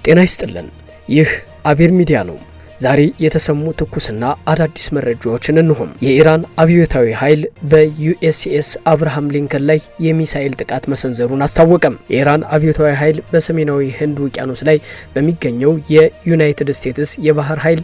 ጤና ይስጥልን። ይህ አቢር ሚዲያ ነው። ዛሬ የተሰሙ ትኩስና አዳዲስ መረጃዎችን እንሆም። የኢራን አብዮታዊ ኃይል በዩኤስኤስ አብርሃም ሊንከን ላይ የሚሳኤል ጥቃት መሰንዘሩን አስታወቀም። የኢራን አብዮታዊ ኃይል በሰሜናዊ ህንድ ውቅያኖስ ላይ በሚገኘው የዩናይትድ ስቴትስ የባህር ኃይል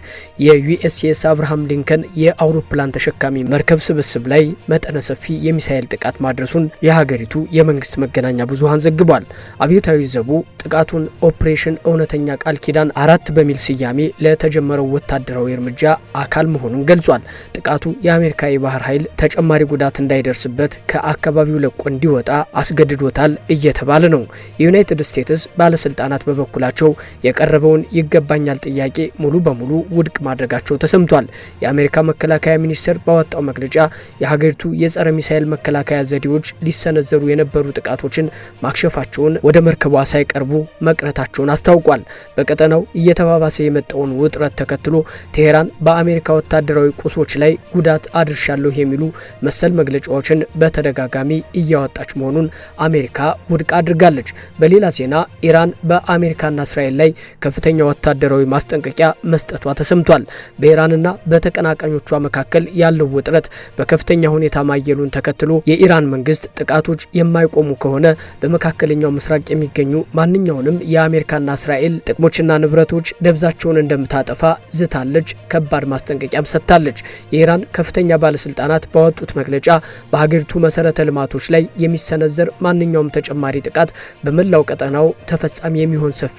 የዩኤስኤስ አብርሃም ሊንከን የአውሮፕላን ተሸካሚ መርከብ ስብስብ ላይ መጠነ ሰፊ የሚሳኤል ጥቃት ማድረሱን የሀገሪቱ የመንግስት መገናኛ ብዙሃን ዘግቧል። አብዮታዊ ዘቡ ጥቃቱን ኦፕሬሽን እውነተኛ ቃል ኪዳን 4 በሚል ስያሜ ለተጀመረው ወታደራዊ እርምጃ አካል መሆኑን ገልጿል። ጥቃቱ የአሜሪካ የባህር ኃይል ተጨማሪ ጉዳት እንዳይደርስበት ከአካባቢው ለቆ እንዲወጣ አስገድዶታል እየተባለ ነው። የዩናይትድ ስቴትስ ባለስልጣናት በበኩላቸው የቀረበውን ይገባኛል ጥያቄ ሙሉ በሙሉ ውድቅ ማድረጋቸው ተሰምቷል። የአሜሪካ መከላከያ ሚኒስቴር ባወጣው መግለጫ የሀገሪቱ የጸረ ሚሳኤል መከላከያ ዘዴዎች ሊሰነዘሩ የነበሩ ጥቃቶችን ማክሸፋቸውን፣ ወደ መርከቧ ሳይቀርቡ መቅረታቸውን አስታውቋል። በቀጠናው እየተባባሰ የመጣውን ውጥረት ተከትሎ ቴሄራን በአሜሪካ ወታደራዊ ቁሶች ላይ ጉዳት አድርሻለሁ የሚሉ መሰል መግለጫዎችን በተደጋጋሚ እያወጣች መሆኑን አሜሪካ ውድቅ አድርጋለች። በሌላ ዜና ኢራን በአሜሪካና እስራኤል ላይ ከፍተኛ ወታደራዊ ማስጠንቀቂያ መስጠቷ ተሰምቷል። በኢራንና በተቀናቃኞቿ መካከል ያለው ውጥረት በከፍተኛ ሁኔታ ማየሉን ተከትሎ የኢራን መንግስት ጥቃቶች የማይቆሙ ከሆነ በመካከለኛው ምስራቅ የሚገኙ ማንኛውንም የአሜሪካና እስራኤል ጥቅሞችና ንብረቶች ደብዛቸውን እንደምታጠፋ ዝታለች። ከባድ ማስጠንቀቂያም ሰጥታለች። የኢራን ከፍተኛ ባለስልጣናት ባወጡት መግለጫ በሀገሪቱ መሰረተ ልማቶች ላይ የሚሰነዘር ማንኛውም ተጨማሪ ጥቃት በመላው ቀጠናው ተፈጻሚ የሚሆን ሰፊ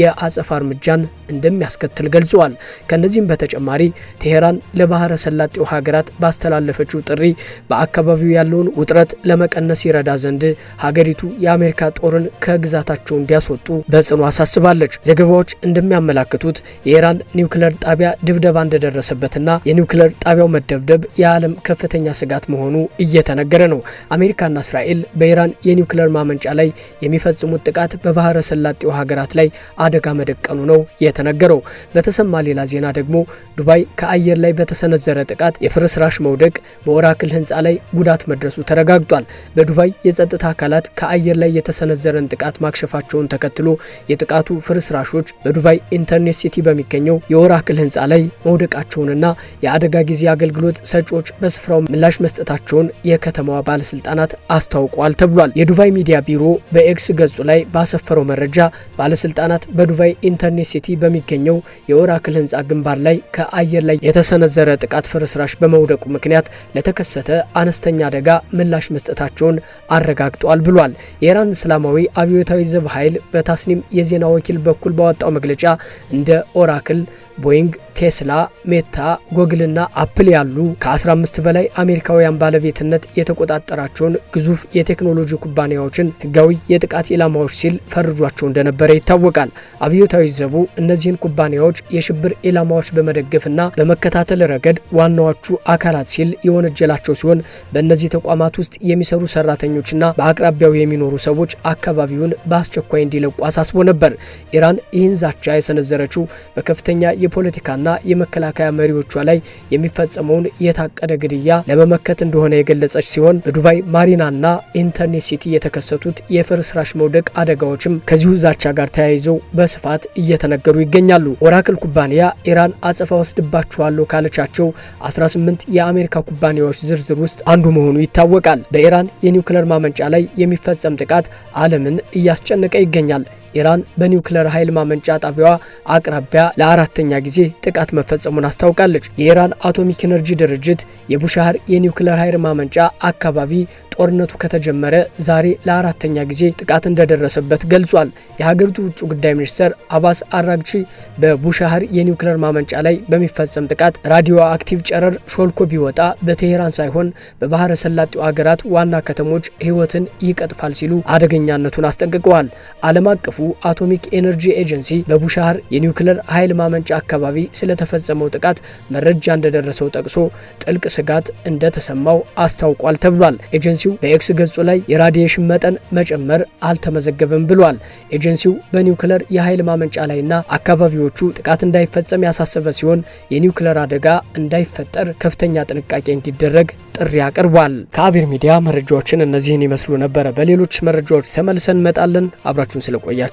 የአጸፋ እርምጃን እንደሚያስከትል ገልጸዋል። ከነዚህም በተጨማሪ ቴሄራን ለባህረ ሰላጤው ሀገራት ባስተላለፈችው ጥሪ በአካባቢው ያለውን ውጥረት ለመቀነስ ይረዳ ዘንድ ሀገሪቱ የአሜሪካ ጦርን ከግዛታቸው እንዲያስወጡ በጽኑ አሳስባለች። ዘገባዎች እንደሚያመላክቱት የኢራን ኒውክሌር ጣቢያ ድብደባ እንደደረሰበትና የኒውክሌር ጣቢያው መደብደብ የዓለም ከፍተኛ ስጋት መሆኑ እየተነገረ ነው። አሜሪካና እስራኤል በኢራን የኒውክሌር ማመንጫ ላይ የሚፈጽሙት ጥቃት በባህረ ሰላጤው ሀገራት ላይ አደጋ መደቀኑ ነው የተነገረው። በተሰማ ሌላ ዜና ደግሞ ዱባይ ከአየር ላይ በተሰነዘረ ጥቃት የፍርስራሽ መውደቅ በኦራክል ህንፃ ላይ ጉዳት መድረሱ ተረጋግጧል። በዱባይ የጸጥታ አካላት ከአየር ላይ የተሰነዘረን ጥቃት ማክሸፋቸውን ተከትሎ የጥቃቱ ፍርስራሾች በዱባይ ኢንተርኔት ሲቲ በሚገኘው የኦራክል ህንፃ ላይ መውደቃቸውንና የአደጋ ጊዜ አገልግሎት ሰጪዎች በስፍራው ምላሽ መስጠታቸውን የከተማዋ ባለስልጣናት አስታውቀዋል ተብሏል። የዱባይ ሚዲያ ቢሮ በኤክስ ገጹ ላይ ባሰፈረው መረጃ ባለስልጣናት በዱባይ ኢንተርኔት ሲቲ በሚገኘው የኦራክል ህንፃ ግንባር ላይ ከአየር ላይ የተሰነዘረ ጥቃት ፍርስራሽ በመውደቁ ምክንያት ለተከሰተ አነስተኛ አደጋ ምላሽ መስጠታቸውን አረጋግጠዋል ብሏል። የኢራን እስላማዊ አብዮታዊ ዘብ ኃይል በታስኒም የዜና ወኪል በኩል ባወጣው መግለጫ እንደ ኦራክል፣ ቦይንግ፣ ቴስላ፣ ሜታ፣ ጎግልና አፕል ያሉ ከ15 በላይ አሜሪካውያን ባለቤትነት የተቆጣጠራቸውን ግዙፍ የቴክኖሎጂ ኩባንያዎችን ህጋዊ የጥቃት ኢላማዎች ሲል ፈርጇቸው እንደነበረ ይታወቃል። አብዮታዊ ዘቡ እነዚህን ኩባንያዎች የሽብር ኢላማዎች በመደገፍና በመከታተል ረገድ ዋናዎቹ አካላት ሲል የወነጀላቸው ሲሆን በእነዚህ ተቋማት ውስጥ የሚሰሩ ሰራተኞችና በአቅራቢያው የሚኖሩ ሰዎች አካባቢውን በአስቸኳይ እንዲለቁ አሳስቦ ነበር። ኢራን ይህን ዛቻ የሰነዘረችው በከፍተኛ የፖለቲካና የመከላከያ መሪዎቿ ላይ የሚፈጸመውን የታቀደ ግድያ ለመመከት እንደሆነ የገለጸች ሲሆን በዱባይ ማሪናና ኢንተርኔት ሲቲ የተከሰቱት የፍርስራሽ መውደቅ አደጋዎችም ከዚሁ ዛቻ ጋር ተያይዘው በስፋት እየተነገሩ ይገኛሉ። ኦራክል ኩባንያ ኢራን አጸፋ ወስድባቸዋለሁ ካለቻቸው 18 የአሜሪካ ኩባንያዎች ዝርዝር ውስጥ አንዱ መሆኑ ይታወቃል። በኢራን የኒውክሌር ማመንጫ ላይ የሚፈጸም ጥቃት ዓለምን እያስጨነቀ ይገኛል። ኢራን በኒውክሌር ኃይል ማመንጫ ጣቢያዋ አቅራቢያ ለአራተኛ ጊዜ ጥቃት መፈጸሙን አስታውቃለች። የኢራን አቶሚክ ኤነርጂ ድርጅት የቡሻህር የኒውክሌር ኃይል ማመንጫ አካባቢ ጦርነቱ ከተጀመረ ዛሬ ለአራተኛ ጊዜ ጥቃት እንደደረሰበት ገልጿል። የሀገሪቱ ውጭ ጉዳይ ሚኒስትር አባስ አራግቺ በቡሻህር የኒውክሌር ማመንጫ ላይ በሚፈጸም ጥቃት ራዲዮ አክቲቭ ጨረር ሾልኮ ቢወጣ በቴሄራን ሳይሆን በባህረ ሰላጤው ሀገራት ዋና ከተሞች ሕይወትን ይቀጥፋል ሲሉ አደገኛነቱን አስጠንቅቀዋል። ዓለም አቀፉ አቶሚክ ኤነርጂ ኤጀንሲ በቡሻህር የኒውክሌር ኃይል ማመንጫ አካባቢ ስለተፈጸመው ጥቃት መረጃ እንደደረሰው ጠቅሶ ጥልቅ ስጋት እንደተሰማው አስታውቋል ተብሏል። ኤጀንሲው በኤክስ ገጹ ላይ የራዲዬሽን መጠን መጨመር አልተመዘገበም ብሏል። ኤጀንሲው በኒውክሌር የኃይል ማመንጫ ላይና አካባቢዎቹ ጥቃት እንዳይፈጸም ያሳሰበ ሲሆን የኒውክሌር አደጋ እንዳይፈጠር ከፍተኛ ጥንቃቄ እንዲደረግ ጥሪ አቅርቧል። ከአቢር ሚዲያ መረጃዎችን እነዚህን ይመስሉ ነበረ። በሌሎች መረጃዎች ተመልሰን እንመጣለን። አብራችሁን ስለቆያችሁ